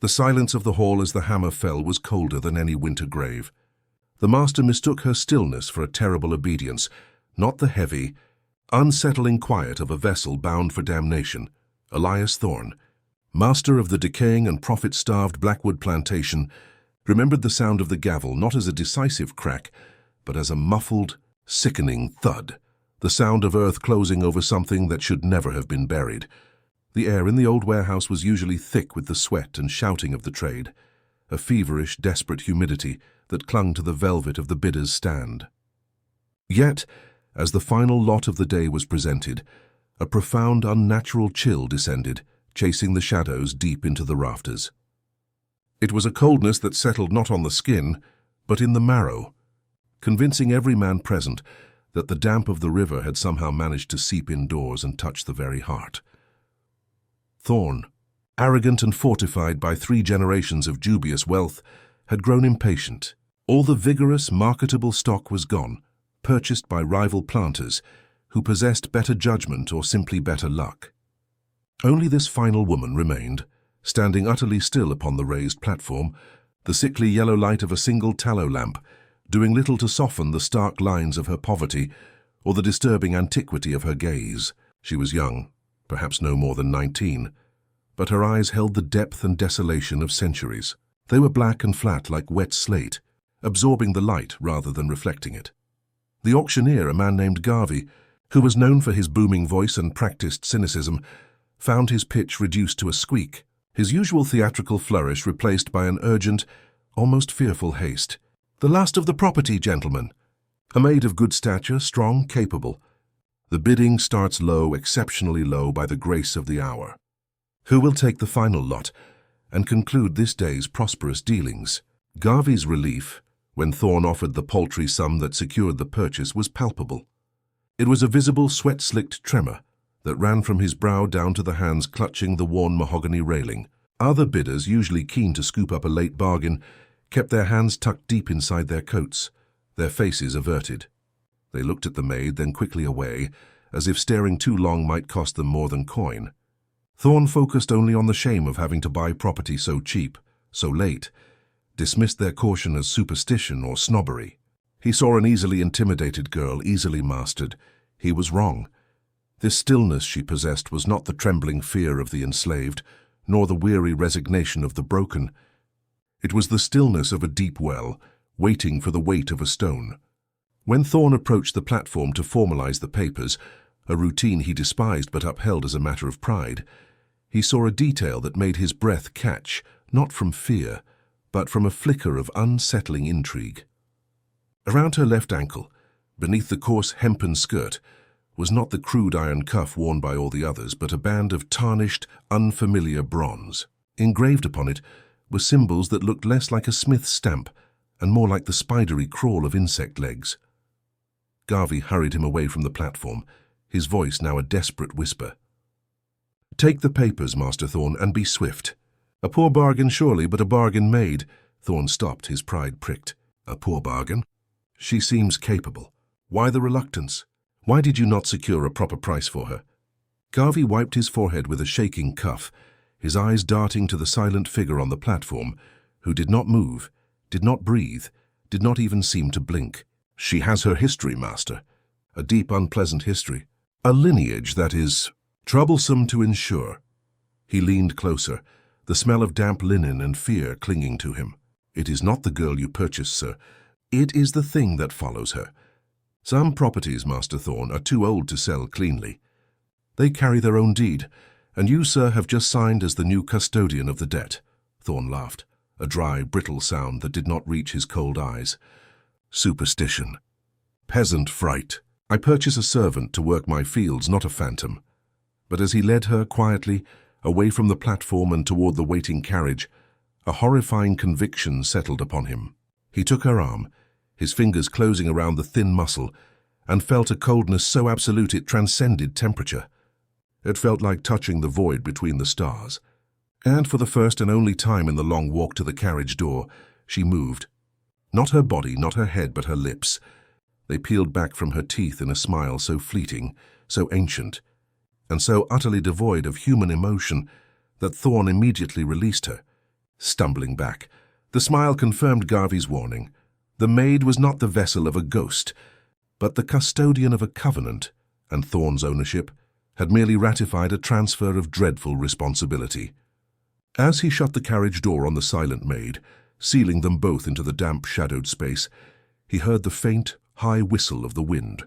The silence of the hall as the hammer fell was colder than any winter grave. The master mistook her stillness for a terrible obedience, not the heavy, unsettling quiet of a vessel bound for damnation. Elias Thorne, master of the decaying and profit-starved Blackwood plantation, remembered the sound of the gavel not as a decisive crack, but as a muffled, sickening thud, the sound of earth closing over something that should never have been buried. The air in the old warehouse was usually thick with the sweat and shouting of the trade, a feverish, desperate humidity that clung to the velvet of the bidder's stand. Yet, as the final lot of the day was presented, a profound, unnatural chill descended, chasing the shadows deep into the rafters. It was a coldness that settled not on the skin, but in the marrow, convincing every man present that the damp of the river had somehow managed to seep indoors and touch the very heart. Thorne, arrogant and fortified by 3 generations of dubious wealth, had grown impatient. All the vigorous, marketable stock was gone, purchased by rival planters who possessed better judgment or simply better luck. Only this final woman remained, standing utterly still upon the raised platform, the sickly yellow light of a single tallow lamp, doing little to soften the stark lines of her poverty or the disturbing antiquity of her gaze. She was young, perhaps no more than 19, but her eyes held the depth and desolation of centuries. They were black and flat like wet slate, absorbing the light rather than reflecting it. The auctioneer, a man named Garvey, who was known for his booming voice and practiced cynicism, found his pitch reduced to a squeak, his usual theatrical flourish replaced by an urgent, almost fearful haste. "The last of the property, gentlemen." A maid of good stature, strong, capable. The bidding starts low, exceptionally low by the grace of the hour. Who will take the final lot and conclude this day's prosperous dealings? Garvey's relief, when Thorne offered the paltry sum that secured the purchase, was palpable. It was a visible, sweat-slicked tremor that ran from his brow down to the hands clutching the worn mahogany railing. Other bidders, usually keen to scoop up a late bargain, kept their hands tucked deep inside their coats, their faces averted. They looked at the maid, then quickly away, as if staring too long might cost them more than coin. Thorne focused only on the shame of having to buy property so cheap, so late, dismissed their caution as superstition or snobbery. He saw an easily intimidated girl, easily mastered. He was wrong. This stillness she possessed was not the trembling fear of the enslaved, nor the weary resignation of the broken. It was the stillness of a deep well, waiting for the weight of a stone. When Thorne approached the platform to formalize the papers, a routine he despised but upheld as a matter of pride, he saw a detail that made his breath catch, not from fear, but from a flicker of unsettling intrigue. Around her left ankle, beneath the coarse hempen skirt, was not the crude iron cuff worn by all the others, but a band of tarnished, unfamiliar bronze. Engraved upon it were symbols that looked less like a smith's stamp and more like the spidery crawl of insect legs. Garvey hurried him away from the platform, his voice now a desperate whisper. "Take the papers, Master Thorne, and be swift." "A poor bargain, surely, but a bargain made." Thorne stopped, his pride pricked. "A poor bargain? She seems capable. Why the reluctance? Why did you not secure a proper price for her?" Garvey wiped his forehead with a shaking cuff, his eyes darting to the silent figure on the platform, who did not move, did not breathe, did not even seem to blink. "She has her history, Master. A deep, unpleasant history. A lineage that is troublesome to ensure." He leaned closer, the smell of damp linen and fear clinging to him. "It is not the girl you purchased, sir. It is the thing that follows her. Some properties, Master Thorne, are too old to sell cleanly. They carry their own deed, and you, sir, have just signed as the new custodian of the debt." Thorne laughed, a dry, brittle sound that did not reach his cold eyes. "Superstition. Peasant fright. I purchase a servant to work my fields, not a phantom." But as he led her quietly, away from the platform and toward the waiting carriage, a horrifying conviction settled upon him. He took her arm, his fingers closing around the thin muscle, and felt a coldness so absolute it transcended temperature. It felt like touching the void between the stars. And for the first and only time in the long walk to the carriage door, she moved. Not her body, not her head, but her lips. They peeled back from her teeth in a smile so fleeting, so ancient, and so utterly devoid of human emotion that Thorne immediately released her, stumbling back. The smile confirmed Garvey's warning. The maid was not the vessel of a ghost, but the custodian of a covenant, and Thorne's ownership had merely ratified a transfer of dreadful responsibility. As he shut the carriage door on the silent maid, sealing them both into the damp, shadowed space, he heard the faint, high whistle of the wind,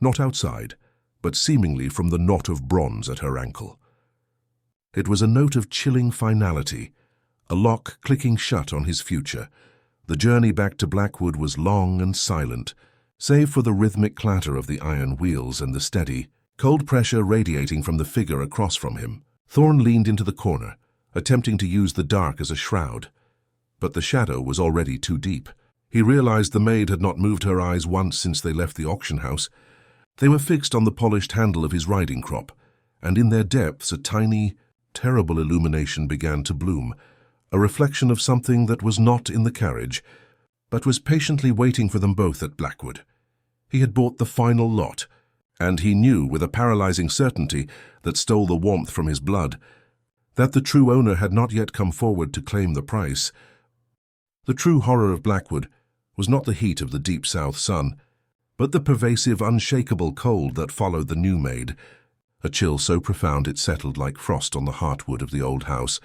not outside, but seemingly from the knot of bronze at her ankle. It was a note of chilling finality, a lock clicking shut on his future. The journey back to Blackwood was long and silent, save for the rhythmic clatter of the iron wheels and the steady, cold pressure radiating from the figure across from him. Thorne leaned into the corner, attempting to use the dark as a shroud. But the shadow was already too deep. He realized the maid had not moved her eyes once since they left the auction house. They were fixed on the polished handle of his riding crop, and in their depths a tiny, terrible illumination began to bloom, a reflection of something that was not in the carriage, but was patiently waiting for them both at Blackwood. He had bought the final lot, and he knew with a paralyzing certainty that stole the warmth from his blood that the true owner had not yet come forward to claim the price. The true horror of Blackwood was not the heat of the deep south sun, but the pervasive, unshakable cold that followed the new maid, a chill so profound it settled like frost on the heartwood of the old house.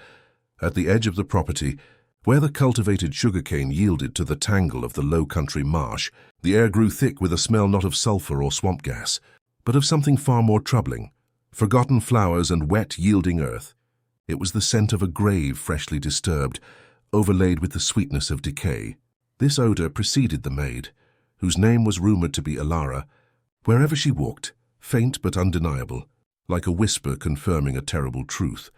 At the edge of the property, where the cultivated sugarcane yielded to the tangle of the low-country marsh, the air grew thick with a smell not of sulphur or swamp gas, but of something far more troubling, forgotten flowers and wet, yielding earth. It was the scent of a grave freshly disturbed, overlaid with the sweetness of decay. This odor preceded the maid, whose name was rumored to be Elara, wherever she walked, faint but undeniable, like a whisper confirming a terrible truth.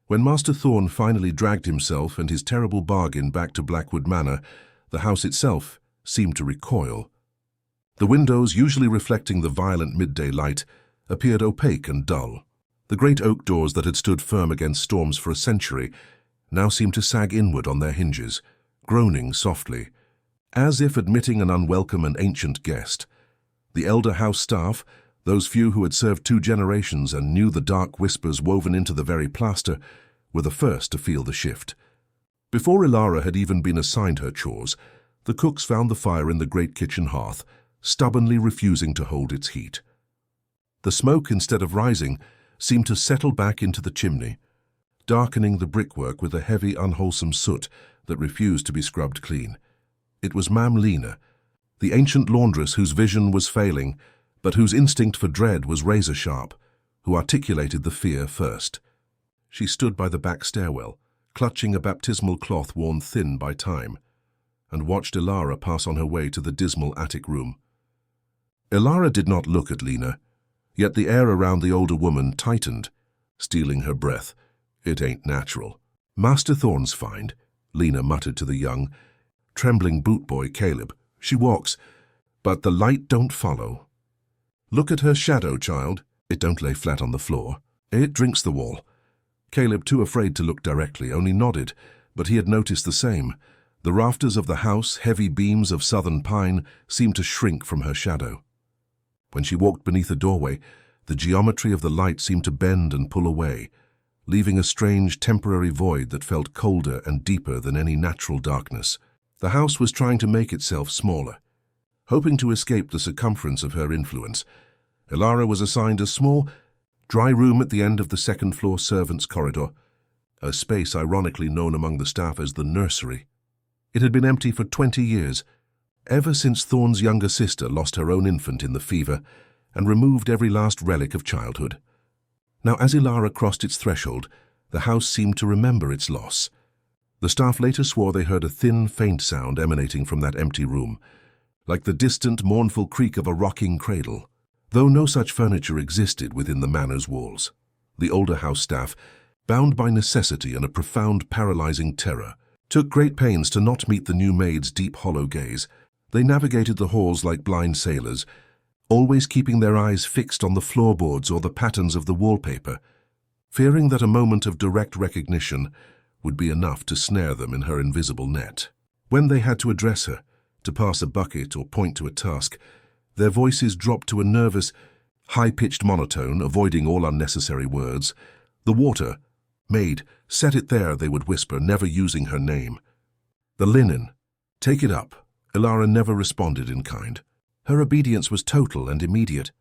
When Master Thorne finally dragged himself and his terrible bargain back to Blackwood Manor, the house itself seemed to recoil. The windows, usually reflecting the violent midday light, appeared opaque and dull. The great oak doors that had stood firm against storms for a century now seemed to sag inward on their hinges, groaning softly, as if admitting an unwelcome and ancient guest. The elder house staff, those few who had served 2 generations and knew the dark whispers woven into the very plaster, were the first to feel the shift. Before Elara had even been assigned her chores, the cooks found the fire in the great kitchen hearth, stubbornly refusing to hold its heat. The smoke, instead of rising, seemed to settle back into the chimney, darkening the brickwork with a heavy, unwholesome soot that refused to be scrubbed clean. It was Mam Lena, the ancient laundress whose vision was failing, but whose instinct for dread was razor-sharp, who articulated the fear first. She stood by the back stairwell, clutching a baptismal cloth worn thin by time, and watched Elara pass on her way to the dismal attic room. Elara did not look at Lena, yet the air around the older woman tightened, stealing her breath. "It ain't natural." "Master Thorne's find," Lena muttered to the young, trembling boot-boy Caleb. "She walks, but the light don't follow. Look at her shadow, child. It don't lay flat on the floor. It drinks the wall." Caleb, too afraid to look directly, only nodded, but he had noticed the same. The rafters of the house, heavy beams of southern pine, seemed to shrink from her shadow. When she walked beneath a doorway, the geometry of the light seemed to bend and pull away, leaving a strange temporary void that felt colder and deeper than any natural darkness. The house was trying to make itself smaller. Hoping to escape the circumference of her influence, Elara was assigned a small, dry room at the end of the second-floor servants' corridor, a space ironically known among the staff as the nursery. It had been empty for 20 years, ever since Thorne's younger sister lost her own infant in the fever and removed every last relic of childhood. Now, as Elara crossed its threshold, the house seemed to remember its loss. The staff later swore they heard a thin, faint sound emanating from that empty room, like the distant, mournful creak of a rocking cradle, though no such furniture existed within the manor's walls. The older house staff, bound by necessity and a profound, paralyzing terror, took great pains to not meet the new maid's deep, hollow gaze. They navigated the halls like blind sailors, always keeping their eyes fixed on the floorboards or the patterns of the wallpaper, fearing that a moment of direct recognition would be enough to snare them in her invisible net. When they had to address her, to pass a bucket or point to a task, their voices dropped to a nervous, high-pitched monotone, avoiding all unnecessary words. The water, "Maid, set it there," they would whisper, never using her name. "The linen. Take it up." Ilara never responded in kind. Her obedience was total and immediate,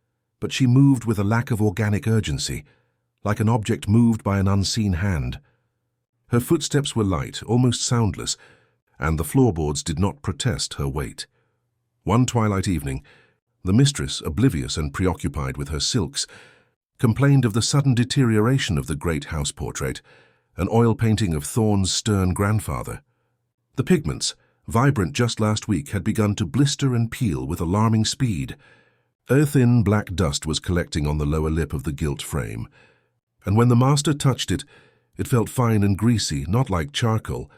but she moved with a lack of organic urgency, like an object moved by an unseen hand. Her footsteps were light, almost soundless, and the floorboards did not protest her weight. One twilight evening, the mistress, oblivious and preoccupied with her silks, complained of the sudden deterioration of the great house portrait, an oil painting of Thorne's stern grandfather. The pigments, vibrant just last week, had begun to blister and peel with alarming speed. A thin black dust was collecting on the lower lip of the gilt frame, and when the master touched it, it felt fine and greasy, not like charcoal,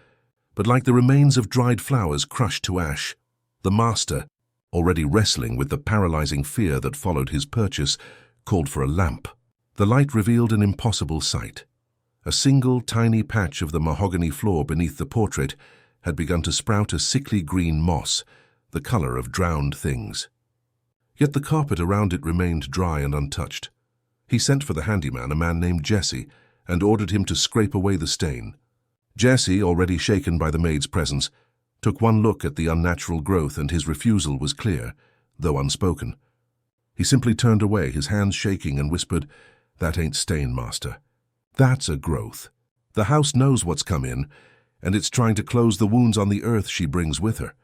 but like the remains of dried flowers crushed to ash. The master, already wrestling with the paralyzing fear that followed his purchase, called for a lamp. The light revealed an impossible sight. A single tiny patch of the mahogany floor beneath the portrait had begun to sprout a sickly green moss, the color of drowned things. Yet the carpet around it remained dry and untouched. He sent for the handyman, a man named Jesse, and ordered him to scrape away the stain. Jesse, already shaken by the maid's presence, took one look at the unnatural growth, and his refusal was clear, though unspoken. He simply turned away, his hands shaking, and whispered, "That ain't stain, master. That's a growth. The house knows what's come in, and it's trying to close the wounds on the earth she brings with her."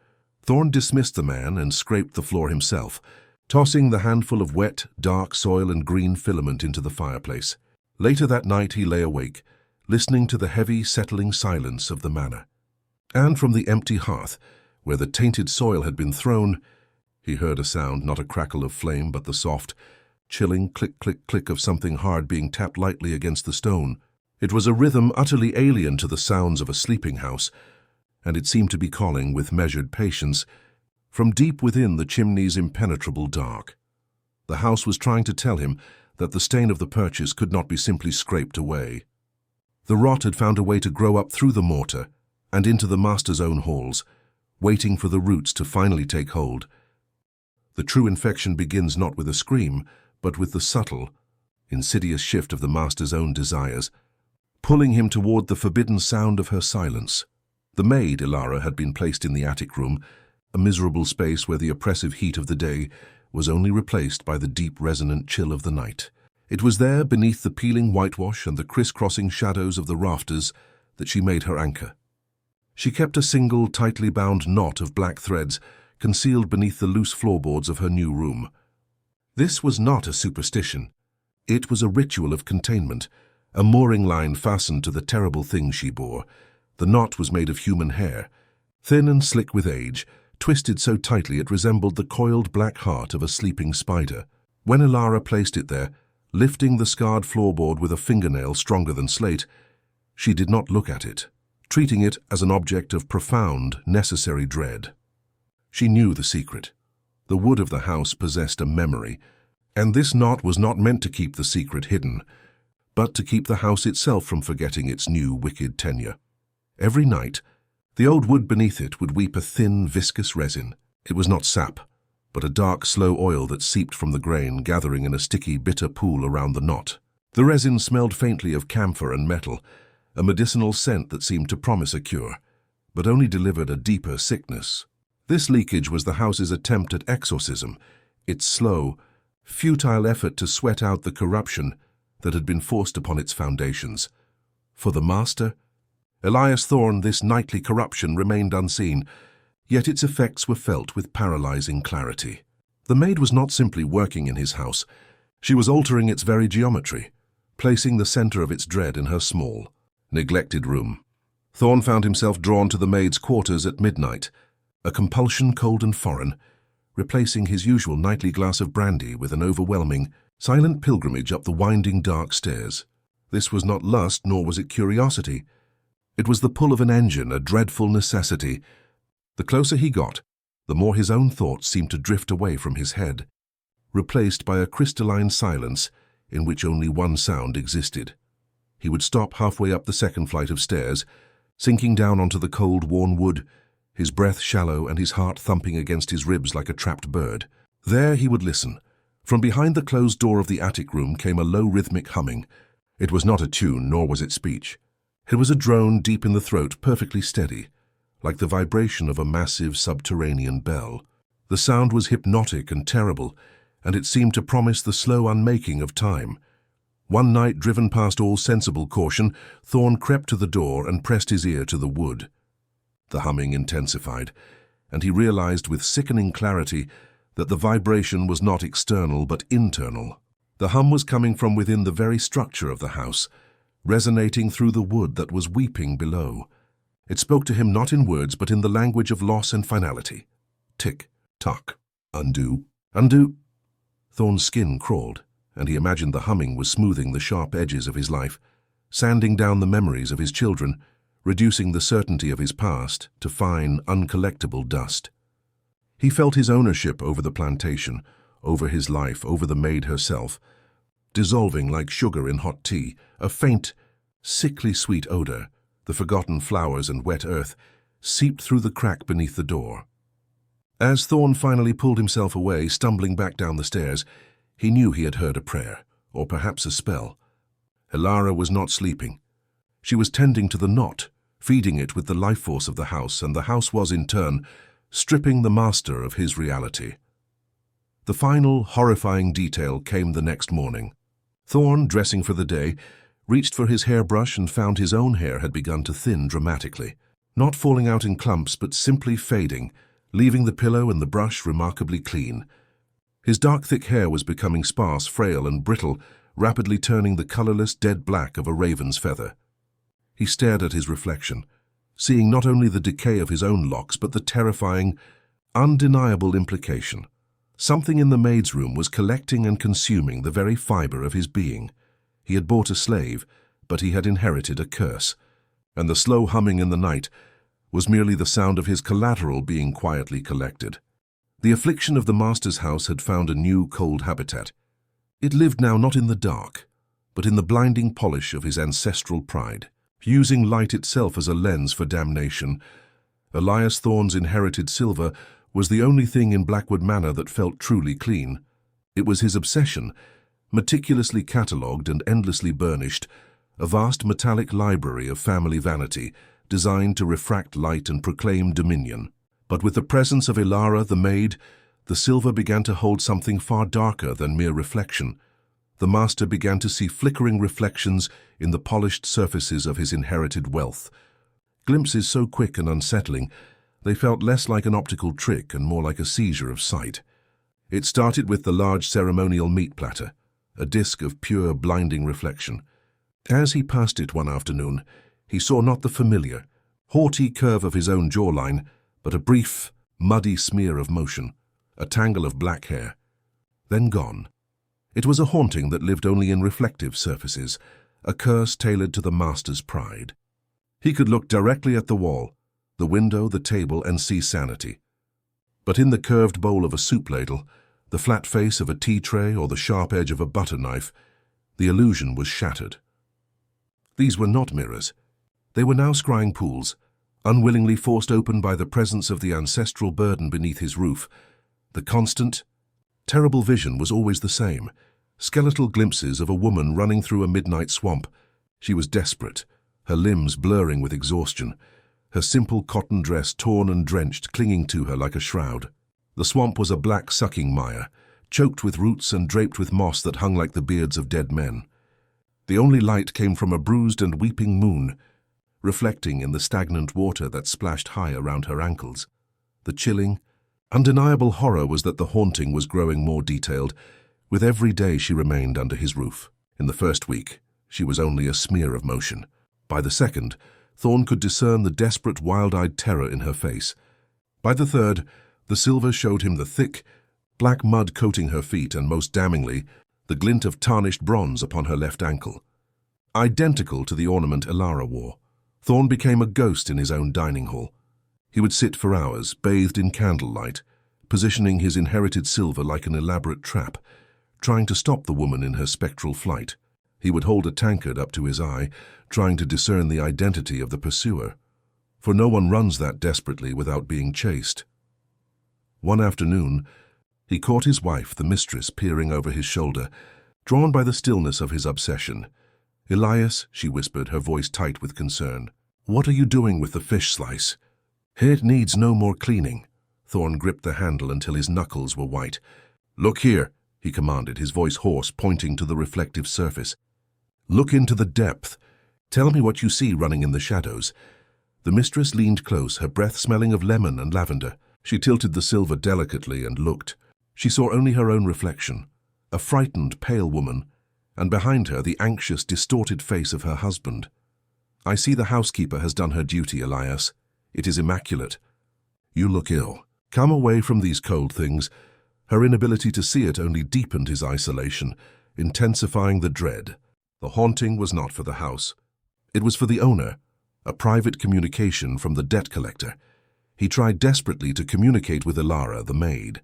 Thorne dismissed the man and scraped the floor himself, tossing the handful of wet, dark soil and green filament into the fireplace. Later that night he lay awake, listening to the heavy, settling silence of the manor. And from the empty hearth, where the tainted soil had been thrown, he heard a sound, not a crackle of flame, but the soft, chilling click-click-click of something hard being tapped lightly against the stone. It was a rhythm utterly alien to the sounds of a sleeping house, and it seemed to be calling with measured patience from deep within the chimney's impenetrable dark. The house was trying to tell him that the stain of the purchase could not be simply scraped away. The rot had found a way to grow up through the mortar and into the master's own halls, waiting for the roots to finally take hold. The true infection begins not with a scream, but with the subtle, insidious shift of the master's own desires, pulling him toward the forbidden sound of her silence. The maid, Ilara, had been placed in the attic room, a miserable space where the oppressive heat of the day was only replaced by the deep, resonant chill of the night. It was there, beneath the peeling whitewash and the criss-crossing shadows of the rafters, that she made her anchor. She kept a single, tightly bound knot of black threads concealed beneath the loose floorboards of her new room. This was not a superstition. It was a ritual of containment, a mooring line fastened to the terrible thing she bore. The knot was made of human hair, thin and slick with age, twisted so tightly it resembled the coiled black heart of a sleeping spider. When Ilara placed it there, lifting the scarred floorboard with a fingernail stronger than slate, she did not look at it, treating it as an object of profound, necessary dread. She knew the secret. The wood of the house possessed a memory, and this knot was not meant to keep the secret hidden, but to keep the house itself from forgetting its new wicked tenure. Every night, the old wood beneath it would weep a thin, viscous resin. It was not sap, but a dark, slow oil that seeped from the grain, gathering in a sticky, bitter pool around the knot. The resin smelled faintly of camphor and metal, a medicinal scent that seemed to promise a cure, but only delivered a deeper sickness. This leakage was the house's attempt at exorcism, its slow, futile effort to sweat out the corruption that had been forced upon its foundations. For the master, Elias Thorne, this nightly corruption remained unseen, yet its effects were felt with paralyzing clarity. The maid was not simply working in his house, she was altering its very geometry, placing the center of its dread in her small, neglected room. Thorne found himself drawn to the maid's quarters at midnight, a compulsion cold and foreign, replacing his usual nightly glass of brandy with an overwhelming, silent pilgrimage up the winding dark stairs. This was not lust, nor was it curiosity. It was the pull of an engine, a dreadful necessity. The closer he got, the more his own thoughts seemed to drift away from his head, replaced by a crystalline silence in which only one sound existed. He would stop halfway up the second flight of stairs, sinking down onto the cold, worn wood, his breath shallow and his heart thumping against his ribs like a trapped bird. There he would listen. From behind the closed door of the attic room came a low rhythmic humming. It was not a tune, nor was it speech. It was a drone deep in the throat, perfectly steady, like the vibration of a massive subterranean bell. The sound was hypnotic and terrible, and it seemed to promise the slow unmaking of time. One night, driven past all sensible caution, Thorn crept to the door and pressed his ear to the wood. The humming intensified, and he realized with sickening clarity that the vibration was not external but internal. The hum was coming from within the very structure of the house, resonating through the wood that was weeping below. It spoke to him not in words but in the language of loss and finality. Tick, tock, undo, undo. Thorn's skin crawled, and he imagined the humming was smoothing the sharp edges of his life, sanding down the memories of his children, reducing the certainty of his past to fine, uncollectible dust. He felt his ownership over the plantation, over his life, over the maid herself, dissolving like sugar in hot tea, a faint, sickly sweet odor, the forgotten flowers and wet earth, seeped through the crack beneath the door. As Thorn finally pulled himself away, stumbling back down the stairs, he knew he had heard a prayer, or perhaps a spell. Elara was not sleeping. She was tending to the knot, feeding it with the life force of the house, and the house was, in turn, stripping the master of his reality. The final, horrifying detail came the next morning. Thorn, dressing for the day, reached for his hairbrush and found his own hair had begun to thin dramatically, not falling out in clumps but simply fading, leaving the pillow and the brush remarkably clean. His dark, thick hair was becoming sparse, frail, and brittle, rapidly turning the colorless, dead black of a raven's feather. He stared at his reflection, seeing not only the decay of his own locks but the terrifying, undeniable implication. Something in the maid's room was collecting and consuming the very fiber of his being. He had bought a slave, but he had inherited a curse, and the slow humming in the night was merely the sound of his collateral being quietly collected. The affliction of the master's house had found a new, cold habitat. It lived now not in the dark, but in the blinding polish of his ancestral pride. Using light itself as a lens for damnation, Elias Thorn's inherited silver was the only thing in Blackwood Manor that felt truly clean. It was his obsession, meticulously catalogued and endlessly burnished, a vast metallic library of family vanity designed to refract light and proclaim dominion. But with the presence of Elara, the maid, the silver began to hold something far darker than mere reflection. The master began to see flickering reflections in the polished surfaces of his inherited wealth. Glimpses so quick and unsettling, they felt less like an optical trick and more like a seizure of sight. It started with the large ceremonial meat platter, a disk of pure, blinding reflection. As he passed it one afternoon, he saw not the familiar, haughty curve of his own jawline, but a brief, muddy smear of motion, a tangle of black hair, then gone. It was a haunting that lived only in reflective surfaces, a curse tailored to the master's pride. He could look directly at the wall, the window, the table, and see sanity. But in the curved bowl of a soup ladle, the flat face of a tea tray, or the sharp edge of a butter knife, the illusion was shattered. These were not mirrors. They were now scrying pools, unwillingly forced open by the presence of the ancestral burden beneath his roof. The constant, terrible vision was always the same, skeletal glimpses of a woman running through a midnight swamp. She was desperate, her limbs blurring with exhaustion, her simple cotton dress torn and drenched, clinging to her like a shroud. The swamp was a black sucking mire, choked with roots and draped with moss that hung like the beards of dead men. The only light came from a bruised and weeping moon, reflecting in the stagnant water that splashed high around her ankles. The chilling, undeniable horror was that the haunting was growing more detailed. With every day she remained under his roof. In the first week, she was only a smear of motion. By the second, Thorn could discern the desperate, wild-eyed terror in her face. By the third, the silver showed him the thick, black mud coating her feet and, most damningly, the glint of tarnished bronze upon her left ankle. Identical to the ornament Elara wore, Thorn became a ghost in his own dining hall. He would sit for hours, bathed in candlelight, positioning his inherited silver like an elaborate trap, trying to stop the woman in her spectral flight. He would hold a tankard up to his eye, trying to discern the identity of the pursuer, for no one runs that desperately without being chased. One afternoon, he caught his wife, the mistress, peering over his shoulder, drawn by the stillness of his obsession. "Elias," she whispered, her voice tight with concern. "What are you doing with the fish slice?" "It needs no more cleaning." Thorn gripped the handle until his knuckles were white. "Look here," he commanded, his voice hoarse, pointing to the reflective surface. "Look into the depth. Tell me what you see running in the shadows." The mistress leaned close, her breath smelling of lemon and lavender. She tilted the silver delicately and looked. She saw only her own reflection, a frightened, pale woman, and behind her the anxious, distorted face of her husband. "I see the housekeeper has done her duty, Elias. It is immaculate. You look ill. Come away from these cold things." Her inability to see it only deepened his isolation, intensifying the dread. The haunting was not for the house. It was for the owner, a private communication from the debt collector. He tried desperately to communicate with Ilara, the maid.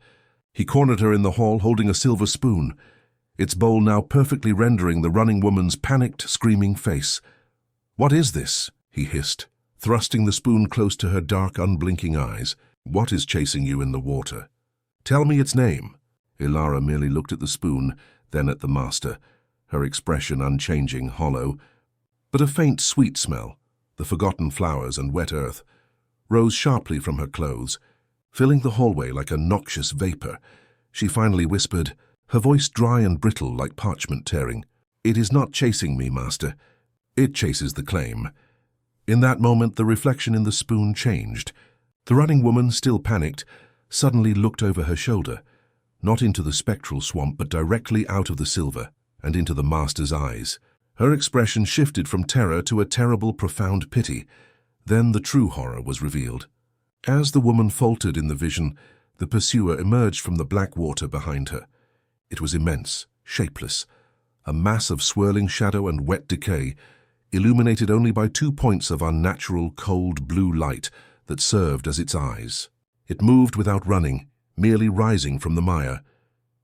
He cornered her in the hall, holding a silver spoon, its bowl now perfectly rendering the running woman's panicked, screaming face. "What is this?" he hissed, thrusting the spoon close to her dark, unblinking eyes. "What is chasing you in the water? Tell me its name." Ilara merely looked at the spoon, then at the master, her expression unchanging, hollow. But a faint, sweet smell, the forgotten flowers and wet earth, rose sharply from her clothes, filling the hallway like a noxious vapor. She finally whispered, her voice dry and brittle like parchment tearing, "It is not chasing me, master. It chases the claim." In that moment, the reflection in the spoon changed. The running woman, still panicked, suddenly looked over her shoulder, not into the spectral swamp, but directly out of the silver and into the master's eyes. Her expression shifted from terror to a terrible, profound pity. Then the true horror was revealed. As the woman faltered in the vision, the pursuer emerged from the black water behind her. It was immense, shapeless, a mass of swirling shadow and wet decay, illuminated only by 2 points of unnatural, cold blue light that served as its eyes. It moved without running, merely rising from the mire.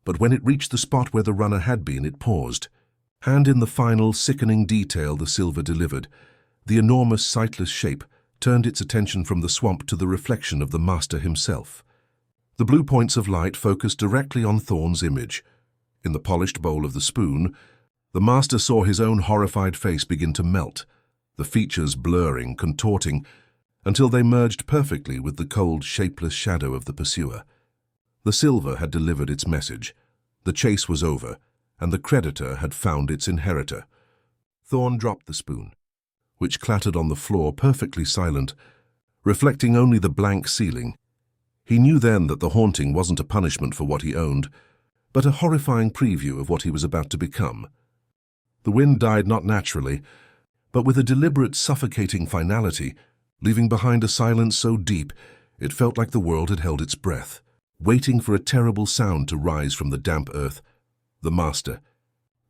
But when it reached the spot where the runner had been, it paused. And in the final, sickening detail the silver delivered, the enormous, sightless shape turned its attention from the swamp to the reflection of the master himself. The blue points of light focused directly on Thorn's image. In the polished bowl of the spoon, the master saw his own horrified face begin to melt, the features blurring, contorting, until they merged perfectly with the cold, shapeless shadow of the pursuer. The silver had delivered its message. The chase was over, and the creditor had found its inheritor. Thorn dropped the spoon, which clattered on the floor perfectly silent, reflecting only the blank ceiling. He knew then that the haunting wasn't a punishment for what he owned, but a horrifying preview of what he was about to become. The wind died not naturally, but with a deliberate, suffocating finality, leaving behind a silence so deep it felt like the world had held its breath, waiting for a terrible sound to rise from the damp earth. The master,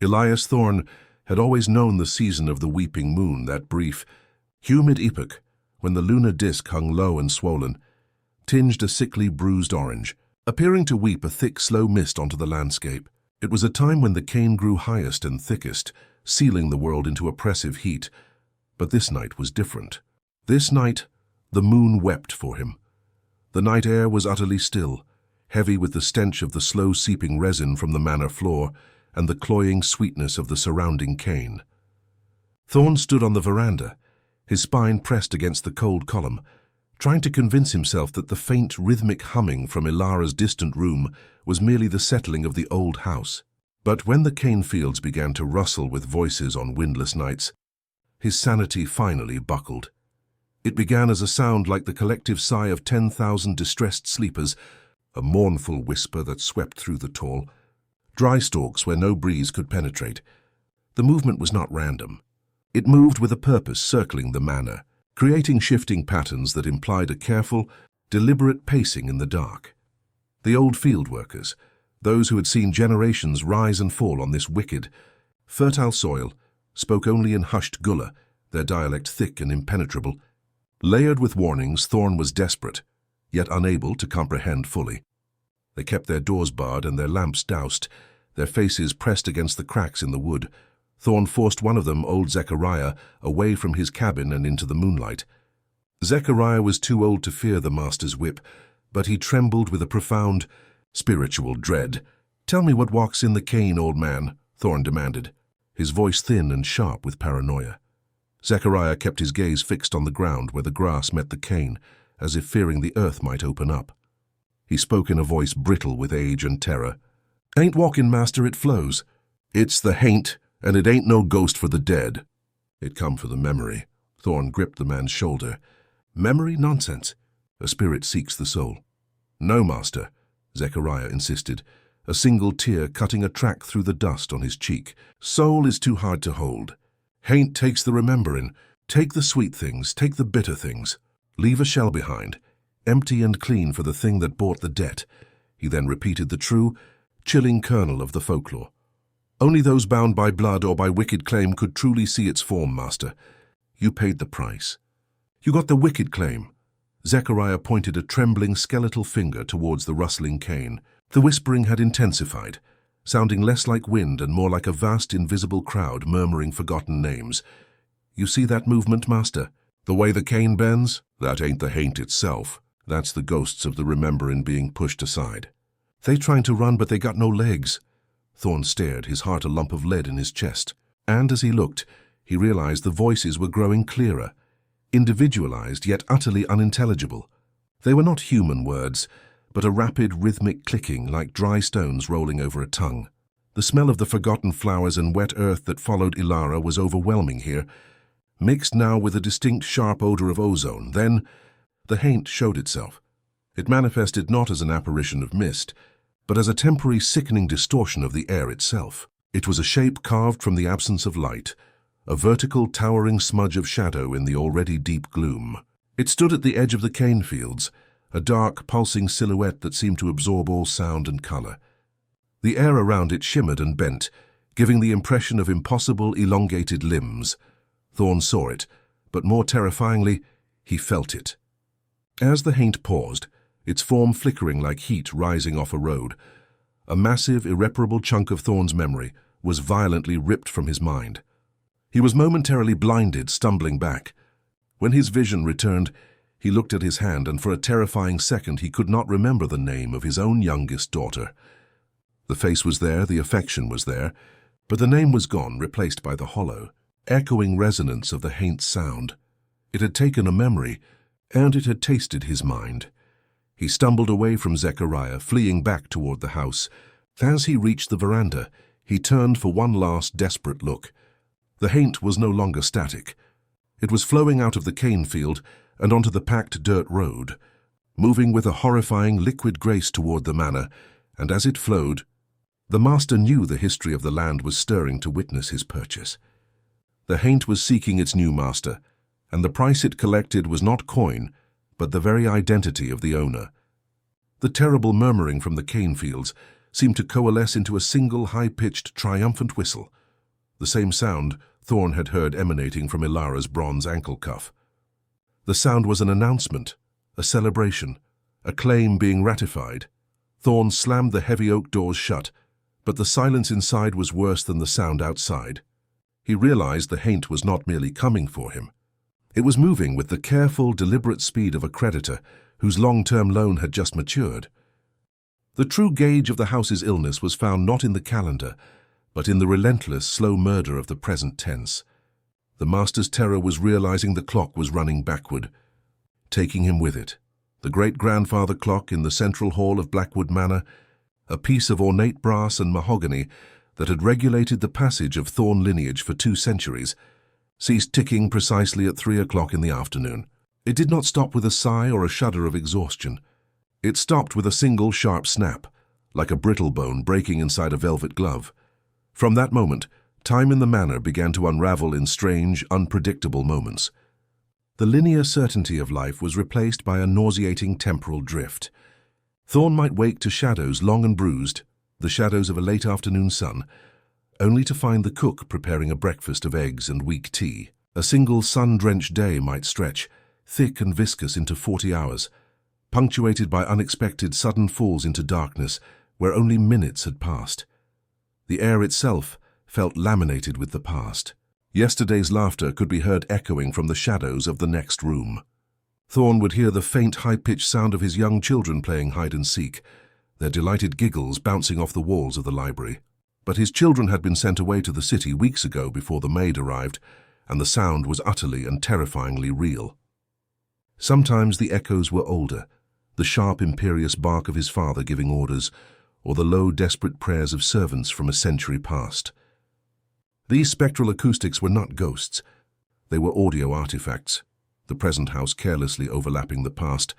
Elias Thorn, had always known the season of the weeping moon, that brief, humid epoch when the lunar disk hung low and swollen, tinged a sickly, bruised orange, appearing to weep a thick, slow mist onto the landscape. It was a time when the cane grew highest and thickest, sealing the world into oppressive heat. But this night was different. This night, the moon wept for him. The night air was utterly still, heavy with the stench of the slow-seeping resin from the manor floor and the cloying sweetness of the surrounding cane. Thorn stood on the veranda, his spine pressed against the cold column, trying to convince himself that the faint, rhythmic humming from Ilara's distant room was merely the settling of the old house. But when the cane fields began to rustle with voices on windless nights, his sanity finally buckled. It began as a sound like the collective sigh of 10,000 distressed sleepers, a mournful whisper that swept through the tall, dry stalks where no breeze could penetrate. The movement was not random. It moved with a purpose, circling the manor, creating shifting patterns that implied a careful, deliberate pacing in the dark. The old field workers, those who had seen generations rise and fall on this wicked, fertile soil, spoke only in hushed Gullah, their dialect thick and impenetrable. Layered with warnings, Thorn was desperate, yet unable to comprehend fully. They kept their doors barred and their lamps doused, their faces pressed against the cracks in the wood. Thorn forced one of them, old Zechariah, away from his cabin and into the moonlight. Zechariah was too old to fear the master's whip, but he trembled with a profound, spiritual dread. "Tell me what walks in the cane, old man," Thorn demanded. his voice thin and sharp with paranoia. Zechariah kept his gaze fixed on the ground where the grass met the cane, as if fearing the earth might open up. He spoke in a voice brittle with age and terror. "Ain't walking, master, it flows. It's the haint, and it ain't no ghost for the dead." It come for the memory. Thorn gripped the man's shoulder. "Memory? Nonsense. A spirit seeks the soul." "No, master," Zechariah insisted, a single tear cutting a track through the dust on his cheek. "Soul is too hard to hold. Haint takes the remembering. Take the sweet things, take the bitter things. Leave a shell behind, empty and clean for the thing that bought the debt." He then repeated the true, chilling kernel of the folklore. "Only those bound by blood or by wicked claim could truly see its form, master. You paid the price. You got the wicked claim." Zechariah pointed a trembling skeletal finger towards the rustling cane. The whispering had intensified, sounding less like wind and more like a vast invisible crowd murmuring forgotten names. "You see that movement, master? The way the cane bends? That ain't the haint itself. That's the ghosts of the rememberin' being pushed aside. They trying to run, but they got no legs." Thorn stared, his heart a lump of lead in his chest. And as he looked, he realized the voices were growing clearer, individualized yet utterly unintelligible. They were not human words, but a rapid rhythmic clicking like dry stones rolling over a tongue. The smell of the forgotten flowers and wet earth that followed Ilara was overwhelming here, mixed now with a distinct sharp odor of ozone. Then the haint showed itself. It manifested not as an apparition of mist, but as a temporary sickening distortion of the air itself. It was a shape carved from the absence of light, a vertical towering smudge of shadow in the already deep gloom. It stood at the edge of the cane fields, a dark, pulsing silhouette that seemed to absorb all sound and color. The air around it shimmered and bent, giving the impression of impossible, elongated limbs. Thorn saw it, but more terrifyingly, he felt it. As the haint paused, its form flickering like heat rising off a road, a massive, irreparable chunk of Thorn's memory was violently ripped from his mind. He was momentarily blinded, stumbling back. When his vision returned, he looked at his hand, and for a terrifying second he could not remember the name of his own youngest daughter. The face was there, the affection was there, but the name was gone, replaced by the hollow, echoing resonance of the haint's sound. It had taken a memory, and it had tasted his mind. He stumbled away from Zechariah, fleeing back toward the house. As he reached the veranda, he turned for one last desperate look. The haint was no longer static. It was flowing out of the cane field and onto the packed dirt road, moving with a horrifying liquid grace toward the manor, and as it flowed, the master knew the history of the land was stirring to witness his purchase. The haint was seeking its new master, and the price it collected was not coin, but the very identity of the owner. The terrible murmuring from the cane fields seemed to coalesce into a single high-pitched, triumphant whistle, the same sound Thorn had heard emanating from Ilara's bronze ankle cuff. The sound was an announcement, a celebration, a claim being ratified. Thorn slammed the heavy oak doors shut, but the silence inside was worse than the sound outside. He realized the haint was not merely coming for him. It was moving with the careful, deliberate speed of a creditor whose long-term loan had just matured. The true gauge of the house's illness was found not in the calendar, but in the relentless, slow murder of the present tense. The master's terror was realizing the clock was running backward, taking him with it. The great-grandfather clock in the central hall of Blackwood Manor, a piece of ornate brass and mahogany that had regulated the passage of Thorn lineage for 2 centuries, ceased ticking precisely at 3 o'clock in the afternoon. It did not stop with a sigh or a shudder of exhaustion. It stopped with a single sharp snap, like a brittle bone breaking inside a velvet glove. From that moment, time in the manor began to unravel in strange, unpredictable moments. The linear certainty of life was replaced by a nauseating temporal drift. Thorn might wake to shadows long and bruised, the shadows of a late afternoon sun, only to find the cook preparing a breakfast of eggs and weak tea. A single sun-drenched day might stretch, thick and viscous, into 40 hours, punctuated by unexpected sudden falls into darkness where only minutes had passed. The air itself felt laminated with the past. Yesterday's laughter could be heard echoing from the shadows of the next room. Thorn would hear the faint, high-pitched sound of his young children playing hide-and-seek, their delighted giggles bouncing off the walls of the library. But his children had been sent away to the city weeks ago before the maid arrived, and the sound was utterly and terrifyingly real. Sometimes the echoes were older, the sharp, imperious bark of his father giving orders, or the low, desperate prayers of servants from a century past. These spectral acoustics were not ghosts. They were audio artifacts, the present house carelessly overlapping the past,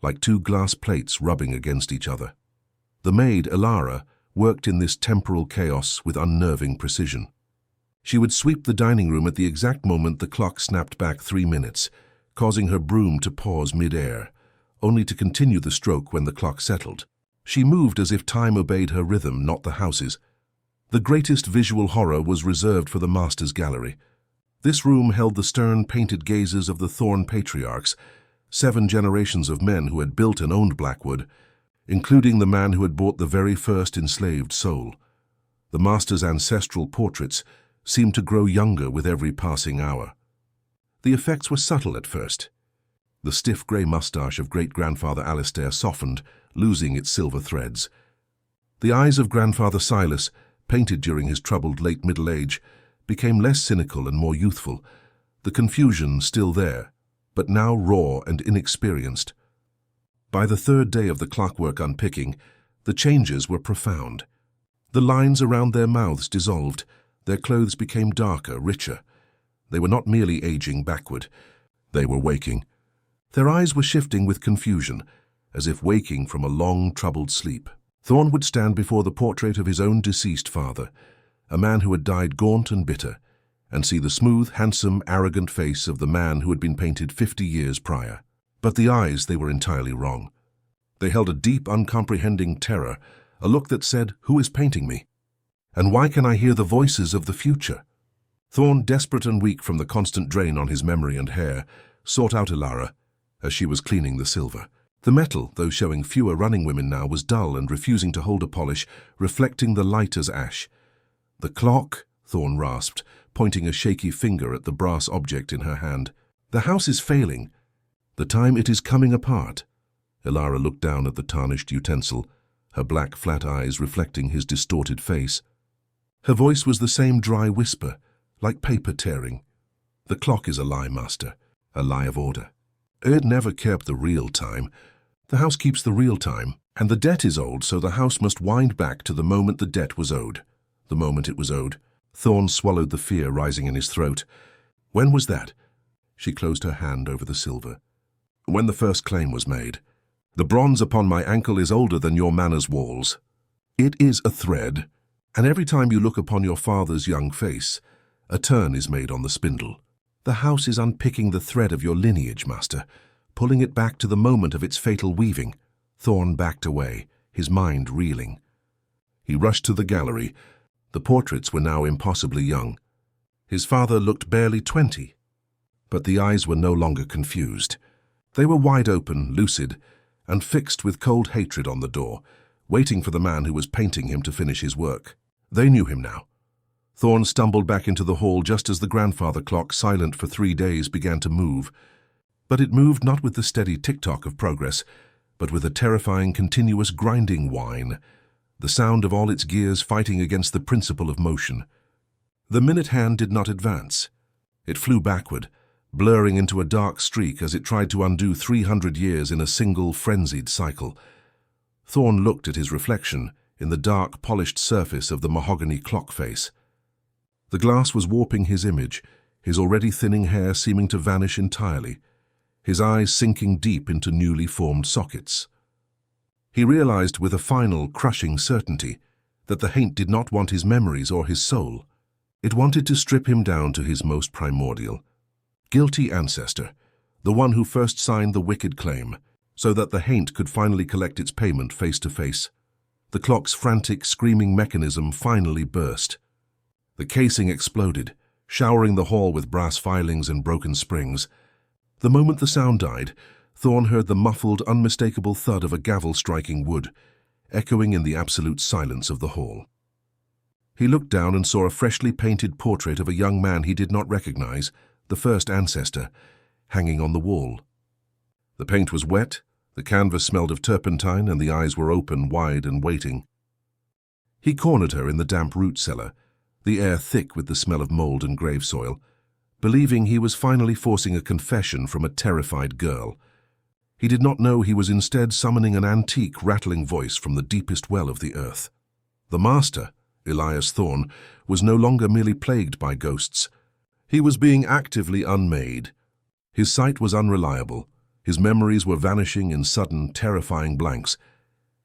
like two glass plates rubbing against each other. The maid, Ilara, worked in this temporal chaos with unnerving precision. She would sweep the dining room at the exact moment the clock snapped back 3 minutes, causing her broom to pause mid-air, only to continue the stroke when the clock settled. She moved as if time obeyed her rhythm, not the house's. The greatest visual horror was reserved for the master's gallery. This room held the stern, painted gazes of the Thorn patriarchs, 7 generations of men who had built and owned Blackwood, including the man who had bought the very first enslaved soul. The master's ancestral portraits seemed to grow younger with every passing hour. The effects were subtle at first. The stiff grey moustache of great-grandfather Alistair softened, losing its silver threads. The eyes of grandfather Silas, painted during his troubled late middle age, became less cynical and more youthful, the confusion still there, but now raw and inexperienced. By the 3rd day of the clockwork unpicking, the changes were profound. The lines around their mouths dissolved, their clothes became darker, richer. They were not merely aging backward, they were waking. Their eyes were shifting with confusion, as if waking from a long, troubled sleep. Thorn would stand before the portrait of his own deceased father, a man who had died gaunt and bitter, and see the smooth, handsome, arrogant face of the man who had been painted 50 years prior. But the eyes, they were entirely wrong. They held a deep, uncomprehending terror, a look that said, "Who is painting me? And why can I hear the voices of the future?" Thorn, desperate and weak from the constant drain on his memory and hair, sought out Ilara as she was cleaning the silver. The metal, though showing fewer running women now, was dull and refusing to hold a polish, reflecting the light as ash. "The clock," Thorn rasped, pointing a shaky finger at the brass object in her hand. "The house is failing. The time it is coming apart." Ilara looked down at the tarnished utensil, her black, flat eyes reflecting his distorted face. Her voice was the same dry whisper, like paper tearing. "The clock is a lie, master, a lie of order. It never kept the real time. The house keeps the real time, and the debt is owed, so the house must wind back to the moment the debt was owed. The moment it was owed." Thorn swallowed the fear rising in his throat. "When was that?" She closed her hand over the silver. "When the first claim was made. The bronze upon my ankle is older than your manor's walls. It is a thread, and every time you look upon your father's young face, a turn is made on the spindle. The house is unpicking the thread of your lineage, master, pulling it back to the moment of its fatal weaving." Thorn backed away, his mind reeling. He rushed to the gallery. The portraits were now impossibly young. His father looked barely 20, but the eyes were no longer confused. They were wide open, lucid, and fixed with cold hatred on the door, waiting for the man who was painting him to finish his work. They knew him now. Thorn stumbled back into the hall just as the grandfather clock, silent for 3 days, began to move. But it moved not with the steady tick-tock of progress, but with a terrifying, continuous grinding whine, the sound of all its gears fighting against the principle of motion. The minute hand did not advance. It flew backward, blurring into a dark streak as it tried to undo 300 years in a single frenzied cycle. Thorn looked at his reflection in the dark, polished surface of the mahogany clock face. The glass was warping his image, his already thinning hair seeming to vanish entirely, his eyes sinking deep into newly formed sockets. He realized with a final, crushing certainty that the haint did not want his memories or his soul. It wanted to strip him down to his most primordial. Guilty ancestor, the one who first signed the wicked claim, so that the haint could finally collect its payment face to face. The clock's frantic, screaming mechanism finally burst. The casing exploded, showering the hall with brass filings and broken springs. The moment the sound died, Thorn heard the muffled, unmistakable thud of a gavel striking wood, echoing in the absolute silence of the hall. He looked down and saw a freshly painted portrait of a young man he did not recognize, the first ancestor, hanging on the wall. The paint was wet, the canvas smelled of turpentine, and the eyes were open, wide, and waiting. He cornered her in the damp root cellar, the air thick with the smell of mold and grave soil, believing he was finally forcing a confession from a terrified girl. He did not know he was instead summoning an antique, rattling voice from the deepest well of the earth. The master, Elias Thorne, was no longer merely plagued by ghosts. He was being actively unmade. His sight was unreliable, his memories were vanishing in sudden, terrifying blanks,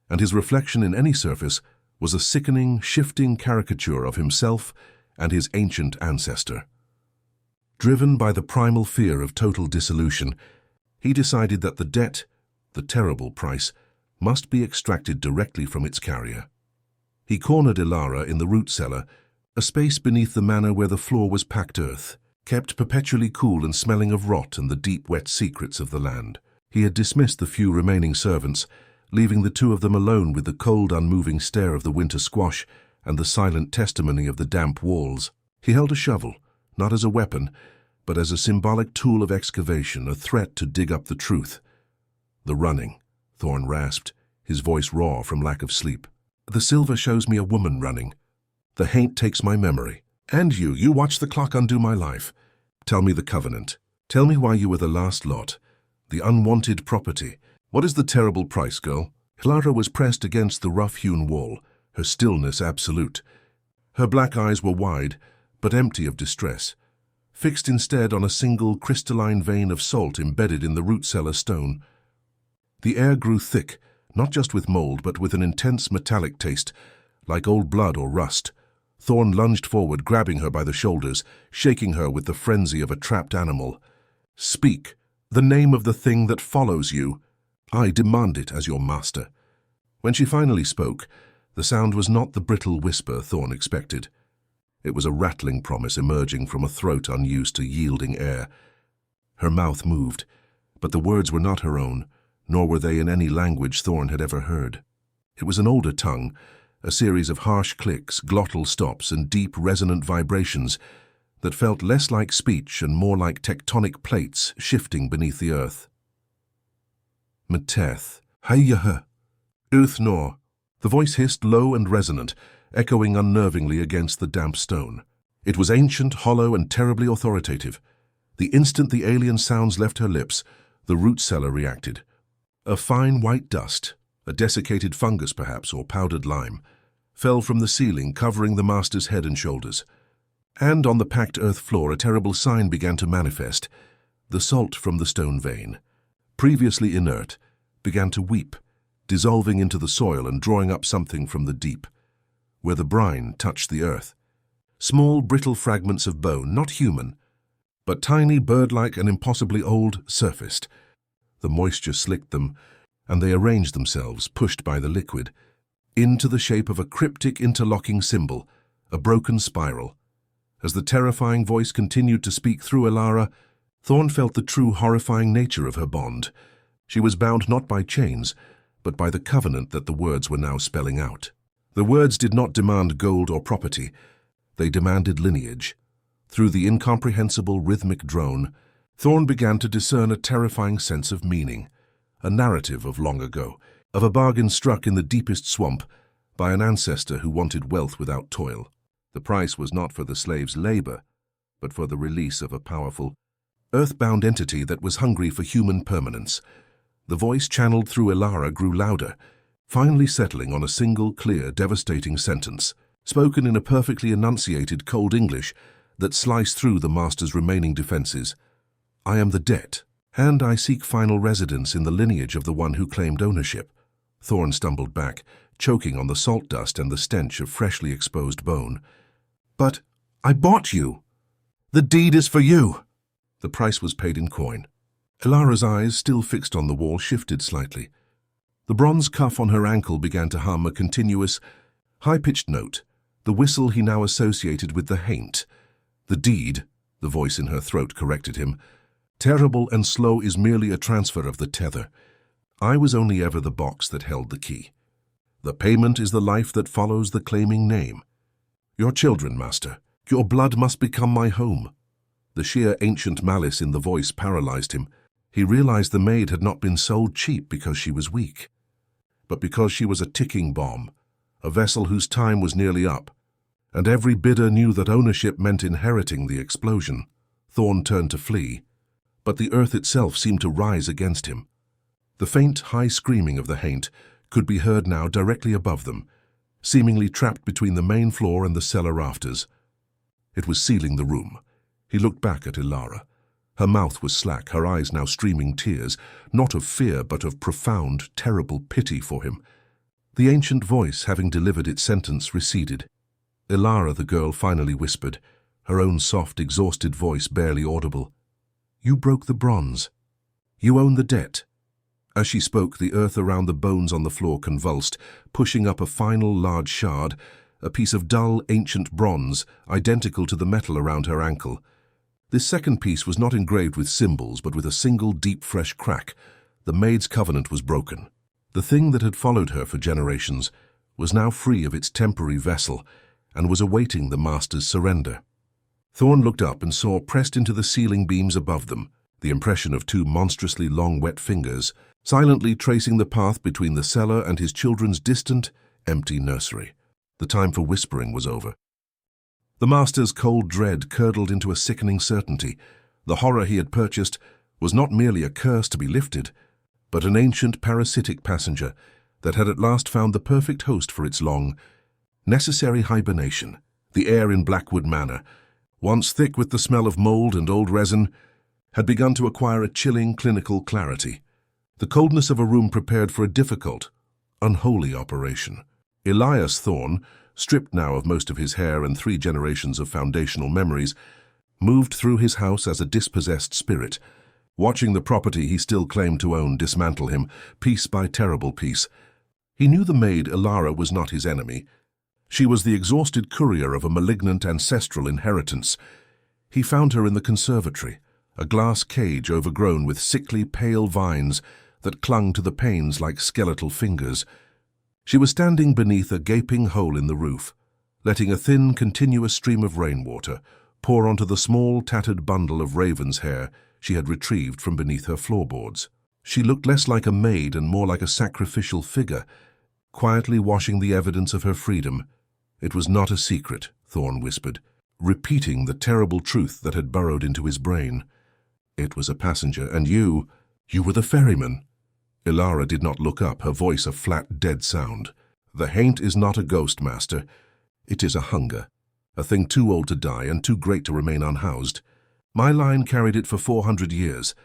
and his reflection in any surface was a sickening, shifting caricature of himself and his ancient ancestor. Driven by the primal fear of total dissolution, he decided that the debt, the terrible price, must be extracted directly from its carrier. He cornered Ilara in the root cellar, a space beneath the manor where the floor was packed earth, kept perpetually cool and smelling of rot and the deep, wet secrets of the land. He had dismissed the few remaining servants, leaving the two of them alone with the cold, unmoving stare of the winter squash and the silent testimony of the damp walls. He held a shovel, not as a weapon, but as a symbolic tool of excavation, a threat to dig up the truth. "The running," Thorne rasped, his voice raw from lack of sleep. "The silver shows me a woman running. The haint takes my memory. And you watch the clock undo my life. Tell me the covenant. Tell me why you were the last lot, the unwanted property. What is the terrible price, girl?" Ilara was pressed against the rough-hewn wall, her stillness absolute. Her black eyes were wide, but empty of distress, fixed instead on a single crystalline vein of salt embedded in the root cellar stone. The air grew thick, not just with mold, but with an intense metallic taste, like old blood or rust. Thorne lunged forward, grabbing her by the shoulders, shaking her with the frenzy of a trapped animal. "Speak, the name of the thing that follows you. I demand it as your master." When she finally spoke, the sound was not the brittle whisper Thorne expected. It was a rattling promise emerging from a throat unused to yielding air. Her mouth moved, but the words were not her own, nor were they in any language Thorne had ever heard. It was an older tongue, a series of harsh clicks, glottal stops, and deep, resonant vibrations that felt less like speech and more like tectonic plates shifting beneath the earth. Meteth, Hayyaha, Uth-Nor. The voice hissed low and resonant, echoing unnervingly against the damp stone. It was ancient, hollow, and terribly authoritative. The instant the alien sounds left her lips, the root cellar reacted. A fine white dust, a desiccated fungus perhaps, or powdered lime, fell from the ceiling, covering the master's head and shoulders. And on the packed earth floor a terrible sign began to manifest. The salt from the stone vein, previously inert, began to weep, dissolving into the soil and drawing up something from the deep, where the brine touched the earth. Small, brittle fragments of bone, not human, but tiny, bird-like and impossibly old, surfaced. The moisture slicked them, and they arranged themselves, pushed by the liquid, into the shape of a cryptic interlocking symbol, a broken spiral. As the terrifying voice continued to speak through Ilara, Thorne felt the true horrifying nature of her bond. She was bound not by chains, but by the covenant that the words were now spelling out. The words did not demand gold or property. They demanded lineage. Through the incomprehensible rhythmic drone, Thorne began to discern a terrifying sense of meaning, a narrative of long ago, of a bargain struck in the deepest swamp by an ancestor who wanted wealth without toil. The price was not for the slave's labor, but for the release of a powerful, earthbound entity that was hungry for human permanence. The voice channeled through Ilara grew louder, finally settling on a single, clear, devastating sentence, spoken in a perfectly enunciated cold English that sliced through the master's remaining defenses. "I am the debt, and I seek final residence in the lineage of the one who claimed ownership." Thorne stumbled back, choking on the salt dust and the stench of freshly exposed bone. "But I bought you. The deed is for you." The price was paid in coin. Ilara's eyes, still fixed on the wall, shifted slightly. The bronze cuff on her ankle began to hum a continuous, high-pitched note, the whistle he now associated with the haint. "The deed," the voice in her throat corrected him, "terrible and slow is merely a transfer of the tether. I was only ever the box that held the key. The payment is the life that follows the claiming name. Your children, master, your blood must become my home." The sheer ancient malice in the voice paralyzed him. He realized the maid had not been sold cheap because she was weak, but because she was a ticking bomb, a vessel whose time was nearly up, and every bidder knew that ownership meant inheriting the explosion. Thorn turned to flee, but the earth itself seemed to rise against him. The faint, high screaming of the Haint could be heard now directly above them, seemingly trapped between the main floor and the cellar rafters. It was sealing the room. He looked back at Ilara. Her mouth was slack, her eyes now streaming tears, not of fear but of profound, terrible pity for him. The ancient voice, having delivered its sentence, receded. Ilara, the girl, finally whispered, her own soft, exhausted voice barely audible. "You broke the bronze. You own the debt." As she spoke, the earth around the bones on the floor convulsed, pushing up a final large shard, a piece of dull, ancient bronze, identical to the metal around her ankle. This second piece was not engraved with symbols, but with a single deep, fresh crack. The maid's covenant was broken. The thing that had followed her for generations was now free of its temporary vessel and was awaiting the master's surrender. Thorn looked up and saw, pressed into the ceiling beams above them, the impression of two monstrously long, wet fingers, silently tracing the path between the cellar and his children's distant, empty nursery. The time for whispering was over. The master's cold dread curdled into a sickening certainty. The horror he had purchased was not merely a curse to be lifted, but an ancient parasitic passenger that had at last found the perfect host for its long, necessary hibernation. The air in Blackwood Manor, once thick with the smell of mold and old resin, had begun to acquire a chilling, clinical clarity. The coldness of a room prepared for a difficult, unholy operation. Elias Thorn, stripped now of most of his hair and 3 generations of foundational memories, moved through his house as a dispossessed spirit, watching the property he still claimed to own dismantle him, piece by terrible piece. He knew the maid Ilara was not his enemy. She was the exhausted courier of a malignant ancestral inheritance. He found her in the conservatory, a glass cage overgrown with sickly, pale vines that clung to the panes like skeletal fingers. She was standing beneath a gaping hole in the roof, letting a thin, continuous stream of rainwater pour onto the small, tattered bundle of raven's hair she had retrieved from beneath her floorboards. She looked less like a maid and more like a sacrificial figure, quietly washing the evidence of her freedom. It was not a secret, Thorn whispered, repeating the terrible truth that had burrowed into his brain. It was a passenger, and you were the ferryman. Ilara did not look up, her voice a flat, dead sound. The Haint is not a ghost, master. It is a hunger, a thing too old to die and too great to remain unhoused. My line carried it for 400 years,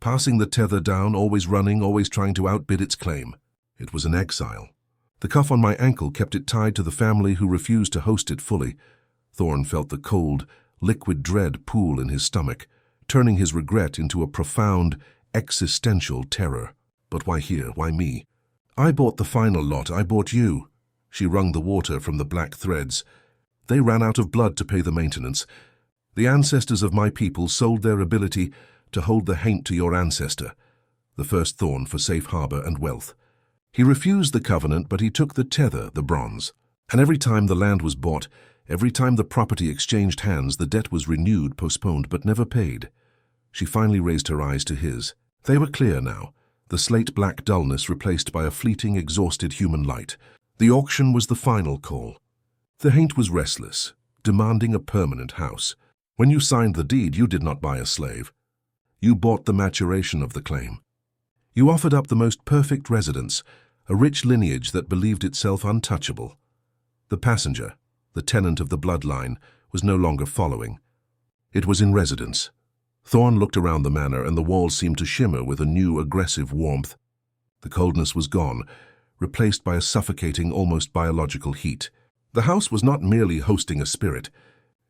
passing the tether down, always running, always trying to outbid its claim. It was an exile. The cuff on my ankle kept it tied to the family who refused to host it fully. Thorn felt the cold, liquid dread pool in his stomach, turning his regret into a profound, existential terror. But why here? Why me? I bought the final lot. I bought you. She wrung the water from the black threads. They ran out of blood to pay the maintenance. The ancestors of my people sold their ability to hold the Haint to your ancestor, the first Thorn for safe harbor and wealth. He refused the covenant, but he took the tether, the bronze. And every time the land was bought, every time the property exchanged hands, the debt was renewed, postponed, but never paid. She finally raised her eyes to his. They were clear now, the slate-black dullness replaced by a fleeting, exhausted human light. The auction was the final call. The Haint was restless, demanding a permanent house. When you signed the deed, you did not buy a slave. You bought the maturation of the claim. You offered up the most perfect residence, a rich lineage that believed itself untouchable. The passenger, the tenant of the bloodline, was no longer following. It was in residence. Thorn looked around the manor, and the walls seemed to shimmer with a new, aggressive warmth. The coldness was gone, replaced by a suffocating, almost biological heat. The house was not merely hosting a spirit.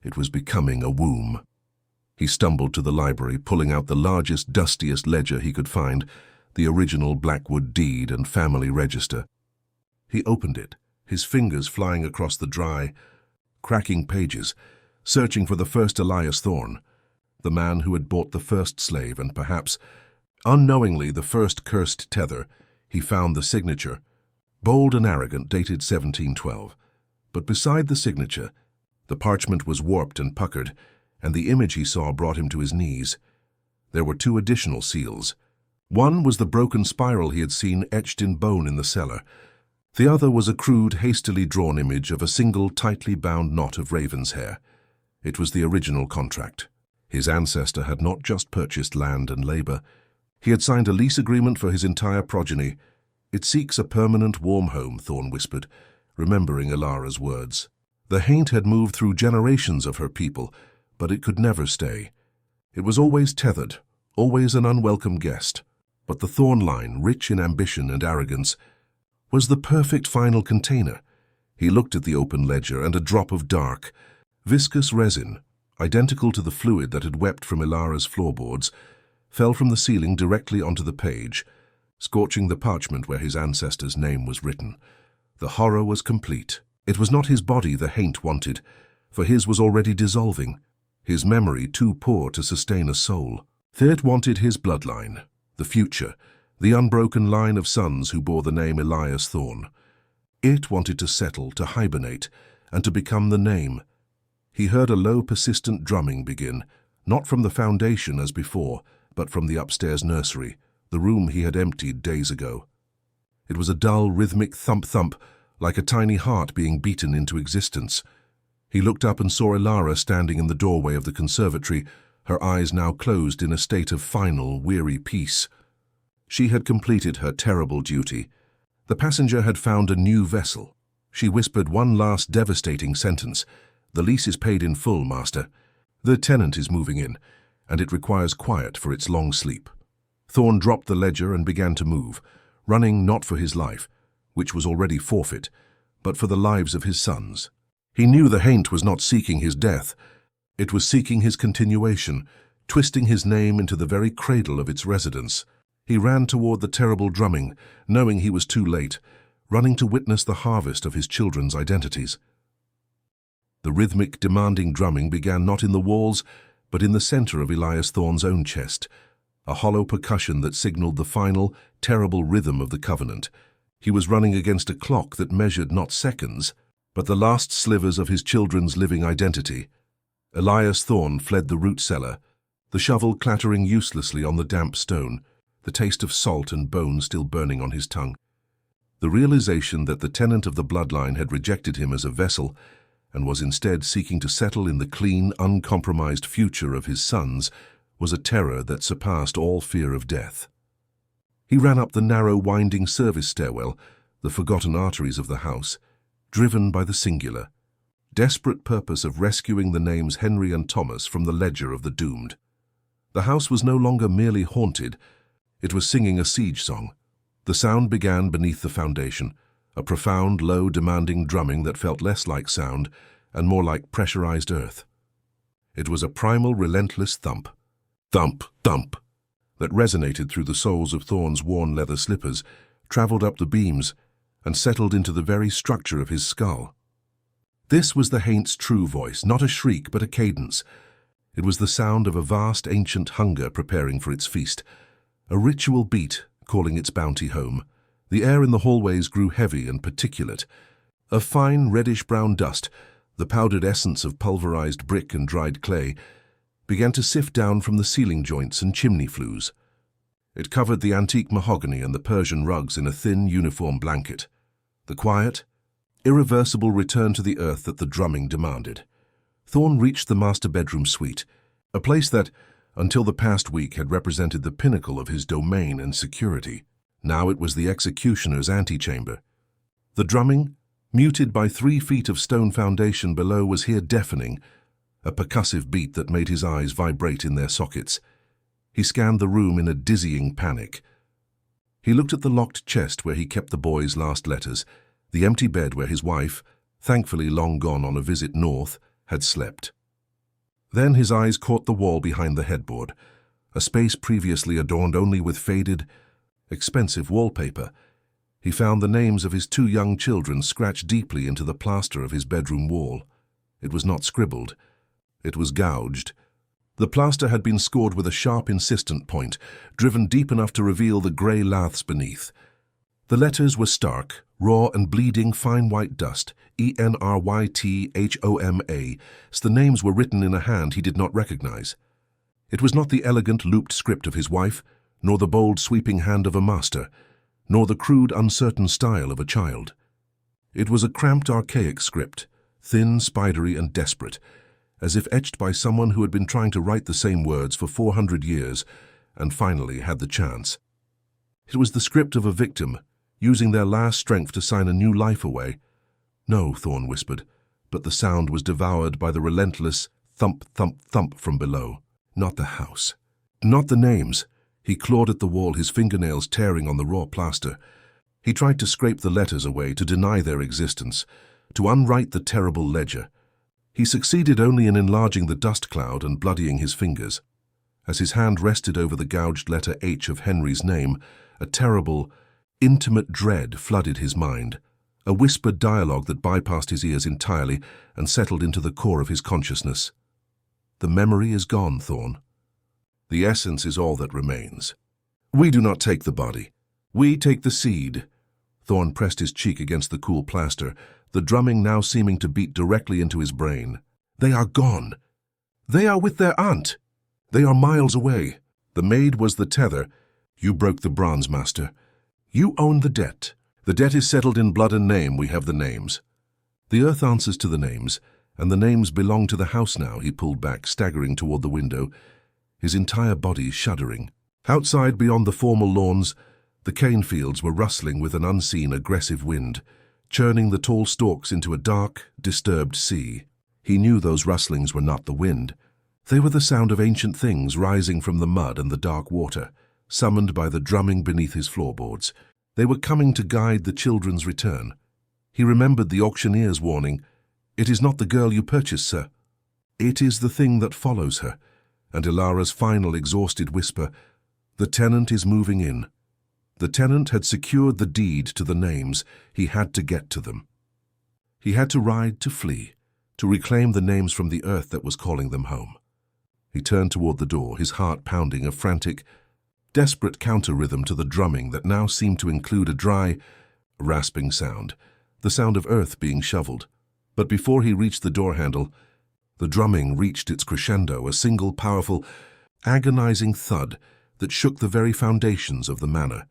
It was becoming a womb. He stumbled to the library, pulling out the largest, dustiest ledger he could find, the original Blackwood deed and family register. He opened it, his fingers flying across the dry, cracking pages, searching for the first Elias Thorn, the man who had bought the first slave and perhaps, unknowingly, the first cursed tether. He found the signature, bold and arrogant, dated 1712. But beside the signature, the parchment was warped and puckered, and the image he saw brought him to his knees. There were 2 additional seals. One was the broken spiral he had seen etched in bone in the cellar. The other was a crude, hastily drawn image of a single, tightly bound knot of raven's hair. It was the original contract. His ancestor had not just purchased land and labor. He had signed a lease agreement for his entire progeny. "It seeks a permanent warm home," Thorn whispered, remembering Ilara's words. The Haint had moved through generations of her people, but it could never stay. It was always tethered, always an unwelcome guest. But the Thorn line, rich in ambition and arrogance, was the perfect final container. He looked at the open ledger, and a drop of dark, viscous resin, identical to the fluid that had wept from Ilara's floorboards, fell from the ceiling directly onto the page, scorching the parchment where his ancestor's name was written. The horror was complete. It was not his body the Haint wanted, for his was already dissolving, his memory too poor to sustain a soul. Theart wanted his bloodline, the future, the unbroken line of sons who bore the name Elias Thorn. It wanted to settle, to hibernate, and to become the name. He heard a low, persistent drumming begin, not from the foundation as before, but from the upstairs nursery, the room he had emptied days ago. It was a dull, rhythmic thump-thump, like a tiny heart being beaten into existence. He looked up and saw Ilara standing in the doorway of the conservatory, her eyes now closed in a state of final, weary peace. She had completed her terrible duty. The passenger had found a new vessel. She whispered one last devastating sentence. "The lease is paid in full, Master. The tenant is moving in, and it requires quiet for its long sleep." Thorn dropped the ledger and began to move, running not for his life, which was already forfeit, but for the lives of his sons. He knew the Haint was not seeking his death. It was seeking his continuation, twisting his name into the very cradle of its residence. He ran toward the terrible drumming, knowing he was too late, running to witness the harvest of his children's identities. The rhythmic, demanding drumming began not in the walls, but in the center of Elias Thorn's own chest, a hollow percussion that signaled the final, terrible rhythm of the Covenant. He was running against a clock that measured not seconds, but the last slivers of his children's living identity. Elias Thorn fled the root cellar, the shovel clattering uselessly on the damp stone, the taste of salt and bone still burning on his tongue. The realization that the tenant of the bloodline had rejected him as a vessel and was instead seeking to settle in the clean, uncompromised future of his sons was a terror that surpassed all fear of death. He ran up the narrow, winding service stairwell, the forgotten arteries of the house, driven by the singular, desperate purpose of rescuing the names Henry and Thomas from the ledger of the doomed. The house was no longer merely haunted. It was singing a siege song. The sound began beneath the foundation, a profound, low, demanding drumming that felt less like sound and more like pressurized earth. It was a primal, relentless thump, thump, thump, that resonated through the soles of Thorn's worn leather slippers, traveled up the beams, and settled into the very structure of his skull. This was the Haint's true voice, not a shriek but a cadence. It was the sound of a vast, ancient hunger preparing for its feast, a ritual beat calling its bounty home. The air in the hallways grew heavy and particulate. A fine, reddish-brown dust, the powdered essence of pulverized brick and dried clay, began to sift down from the ceiling joints and chimney flues. It covered the antique mahogany and the Persian rugs in a thin, uniform blanket. The quiet, irreversible return to the earth that the drumming demanded. Thorn reached the master bedroom suite, a place that, until the past week, had represented the pinnacle of his domain and security. Now it was the executioner's antechamber. The drumming, muted by 3 feet of stone foundation below, was here deafening, a percussive beat that made his eyes vibrate in their sockets. He scanned the room in a dizzying panic. He looked at the locked chest where he kept the boy's last letters, the empty bed where his wife, thankfully long gone on a visit north, had slept. Then his eyes caught the wall behind the headboard, a space previously adorned only with faded, expensive wallpaper. He found the names of his 2 young children scratched deeply into the plaster of his bedroom wall. It was not scribbled. It was gouged. The plaster had been scored with a sharp, insistent point, driven deep enough to reveal the grey laths beneath. The letters were stark, raw and bleeding fine white dust, ENRYTHOMA, so the names were written in a hand he did not recognize. It was not the elegant, looped script of his wife, nor the bold, sweeping hand of a master, nor the crude, uncertain style of a child. It was a cramped, archaic script, thin, spidery, and desperate, as if etched by someone who had been trying to write the same words for 400 years and finally had the chance. It was the script of a victim, using their last strength to sign a new life away. No, Thorn whispered, but the sound was devoured by the relentless thump, thump, thump from below. Not the house. Not the names. He clawed at the wall, his fingernails tearing on the raw plaster. He tried to scrape the letters away, to deny their existence, to unwrite the terrible ledger. He succeeded only in enlarging the dust cloud and bloodying his fingers. As his hand rested over the gouged letter H of Henry's name, a terrible, intimate dread flooded his mind, a whispered dialogue that bypassed his ears entirely and settled into the core of his consciousness. The memory is gone, Thorn. The essence is all that remains. We do not take the body. We take the seed. Thorn pressed his cheek against the cool plaster, the drumming now seeming to beat directly into his brain. They are gone. They are with their aunt. They are miles away. The maid was the tether. You broke the bronze, master. You own the debt. The debt is settled in blood and name. We have the names. The earth answers to the names, and the names belong to the house now. He pulled back, staggering toward the window, his entire body shuddering. Outside, beyond the formal lawns, the cane fields were rustling with an unseen, aggressive wind, churning the tall stalks into a dark, disturbed sea. He knew those rustlings were not the wind. They were the sound of ancient things rising from the mud and the dark water, summoned by the drumming beneath his floorboards. They were coming to guide the children's return. He remembered the auctioneer's warning, "It is not the girl you purchased, sir. It is the thing that follows her," and Ilara's final exhausted whisper, "The tenant is moving in." The tenant had secured the deed to the names. He had to get to them. He had to ride, to flee, to reclaim the names from the earth that was calling them home. He turned toward the door, his heart pounding, a frantic, desperate counter-rhythm to the drumming that now seemed to include a dry, rasping sound, the sound of earth being shoveled. But before he reached the door handle, the drumming reached its crescendo, a single powerful, agonizing thud that shook the very foundations of the manor.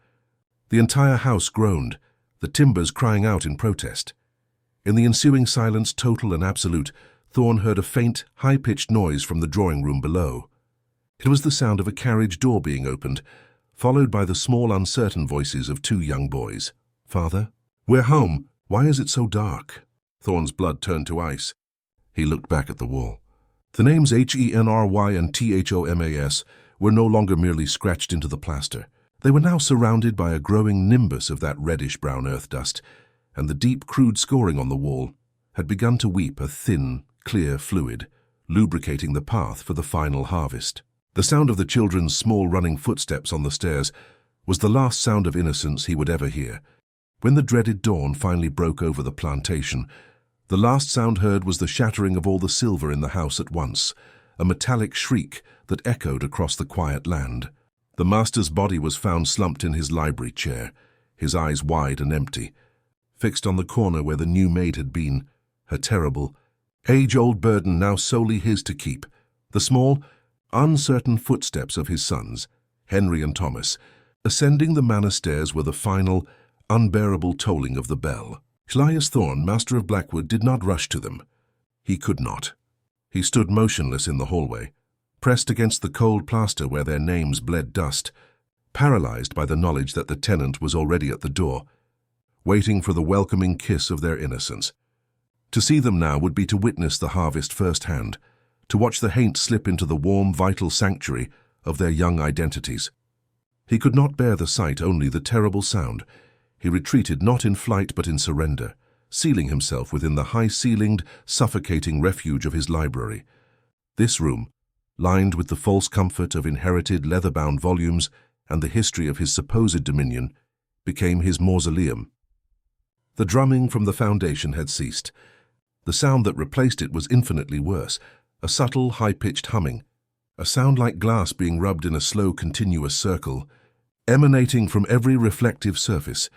The entire house groaned, the timbers crying out in protest. In the ensuing silence, total and absolute, Thorn heard a faint, high-pitched noise from the drawing-room below. It was the sound of a carriage door being opened, followed by the small, uncertain voices of two young boys. "Father? We're home. Why is it so dark?" Thorn's blood turned to ice. He looked back at the wall. The names Henry and Thomas were no longer merely scratched into the plaster. They were now surrounded by a growing nimbus of that reddish-brown earth dust, and the deep, crude scoring on the wall had begun to weep a thin, clear fluid, lubricating the path for the final harvest. The sound of the children's small running footsteps on the stairs was the last sound of innocence he would ever hear. When the dreaded dawn finally broke over the plantation, the last sound heard was the shattering of all the silver in the house at once, a metallic shriek that echoed across the quiet land. The master's body was found slumped in his library chair, his eyes wide and empty, fixed on the corner where the new maid had been, her terrible, age-old burden now solely his to keep. The small, uncertain footsteps of his sons, Henry and Thomas, ascending the manor stairs were the final, unbearable tolling of the bell. Elias Thorn, master of Blackwood, did not rush to them. He could not. He stood motionless in the hallway, pressed against the cold plaster where their names bled dust, paralyzed by the knowledge that the tenant was already at the door, waiting for the welcoming kiss of their innocence. To see them now would be to witness the harvest firsthand, to watch the haint slip into the warm, vital sanctuary of their young identities. He could not bear the sight, only the terrible sound. He retreated not in flight but in surrender, sealing himself within the high-ceilinged, suffocating refuge of his library. This room, lined with the false comfort of inherited leather-bound volumes and the history of his supposed dominion, became his mausoleum. The drumming from the foundation had ceased. The sound that replaced it was infinitely worse, a subtle, high-pitched humming, a sound like glass being rubbed in a slow, continuous circle, emanating from every reflective surface.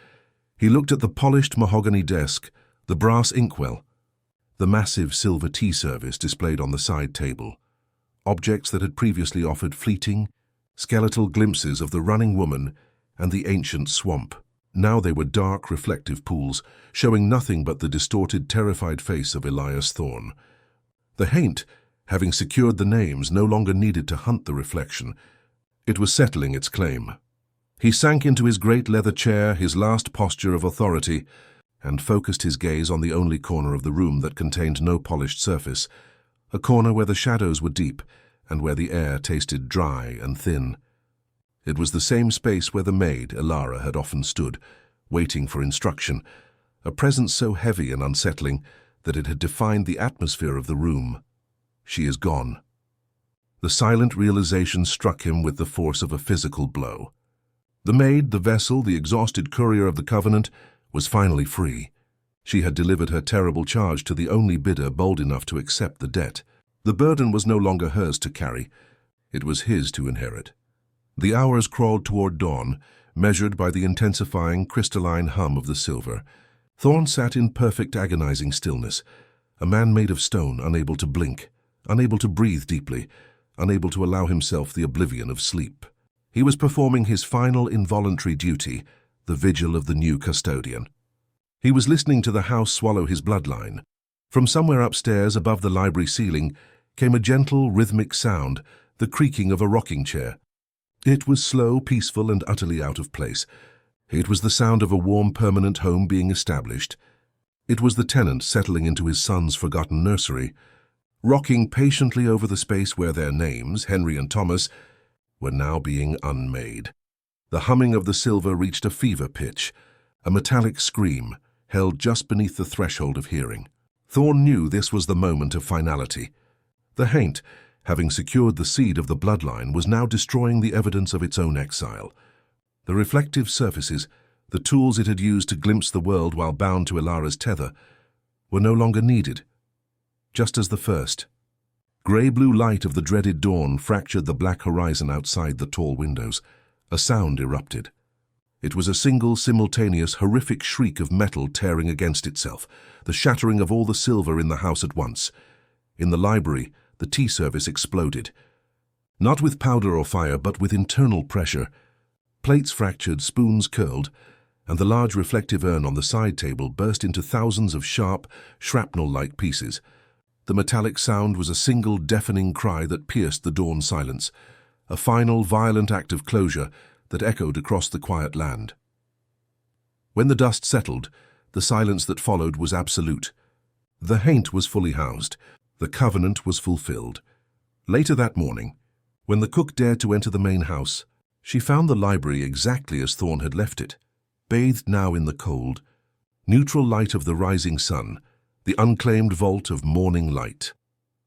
He looked at the polished mahogany desk, the brass inkwell, the massive silver tea service displayed on the side table, objects that had previously offered fleeting, skeletal glimpses of the running woman and the ancient swamp. Now they were dark, reflective pools, showing nothing but the distorted, terrified face of Elias Thorne. The Haint, having secured the names, no longer needed to hunt the reflection. It was settling its claim. He sank into his great leather chair, his last posture of authority, and focused his gaze on the only corner of the room that contained no polished surface, a corner where the shadows were deep and where the air tasted dry and thin. It was the same space where the maid, Elara, had often stood, waiting for instruction, a presence so heavy and unsettling that it had defined the atmosphere of the room. She is gone. The silent realization struck him with the force of a physical blow. The maid, the vessel, the exhausted courier of the Covenant, was finally free. She had delivered her terrible charge to the only bidder bold enough to accept the debt. The burden was no longer hers to carry. It was his to inherit. The hours crawled toward dawn, measured by the intensifying, crystalline hum of the silver. Thorne sat in perfect, agonizing stillness, a man made of stone, unable to blink, unable to breathe deeply, unable to allow himself the oblivion of sleep. He was performing his final involuntary duty, the vigil of the new custodian. He was listening to the house swallow his bloodline. From somewhere upstairs, above the library ceiling, came a gentle, rhythmic sound, the creaking of a rocking chair. It was slow, peaceful, and utterly out of place. It was the sound of a warm, permanent home being established. It was the tenant settling into his son's forgotten nursery, rocking patiently over the space where their names, Henry and Thomas, were now being unmade. The humming of the silver reached a fever pitch, a metallic scream held just beneath the threshold of hearing. Thorne knew this was the moment of finality. The Haint, having secured the seed of the bloodline, was now destroying the evidence of its own exile. The reflective surfaces, the tools it had used to glimpse the world while bound to Elara's tether, were no longer needed. Just as the first, grey-blue light of the dreaded dawn fractured the black horizon outside the tall windows. A sound erupted. It was a single, simultaneous, horrific shriek of metal tearing against itself, the shattering of all the silver in the house at once. In the library, the tea service exploded. Not with powder or fire, but with internal pressure. Plates fractured, spoons curled, and the large reflective urn on the side table burst into thousands of sharp, shrapnel-like pieces. The metallic sound was a single deafening cry that pierced the dawn silence, a final violent act of closure that echoed across the quiet land. When the dust settled, the silence that followed was absolute. The Haint was fully housed. The Covenant was fulfilled. Later that morning, when the cook dared to enter the main house, she found the library exactly as Thorne had left it, bathed now in the cold, neutral light of the rising sun, the unclaimed vault of morning light.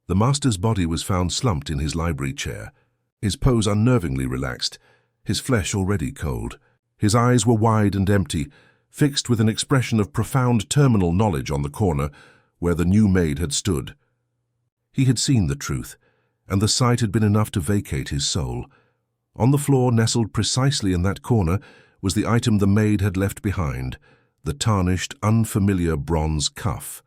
The master's body was found slumped in his library chair, his pose unnervingly relaxed, his flesh already cold. His eyes were wide and empty, fixed with an expression of profound terminal knowledge on the corner where the new maid had stood. He had seen the truth, and the sight had been enough to vacate his soul. On the floor, nestled precisely in that corner, was the item the maid had left behind, the tarnished, unfamiliar bronze cuff.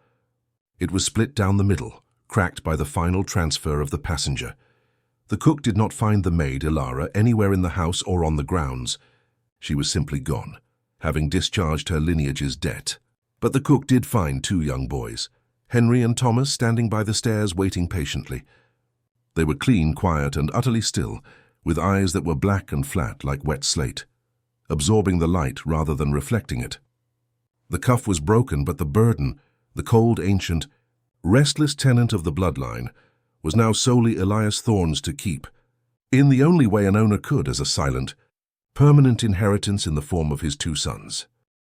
It was split down the middle, cracked by the final transfer of the passenger. The cook did not find the maid, Elara, anywhere in the house or on the grounds. She was simply gone, having discharged her lineage's debt. But the cook did find two young boys, Henry and Thomas, standing by the stairs waiting patiently. They were clean, quiet, and utterly still, with eyes that were black and flat like wet slate, absorbing the light rather than reflecting it. The cuff was broken, but the burden, the cold, ancient, restless tenant of the bloodline, was now solely Elias Thorne's to keep, in the only way an owner could as a silent, permanent inheritance in the form of his two sons.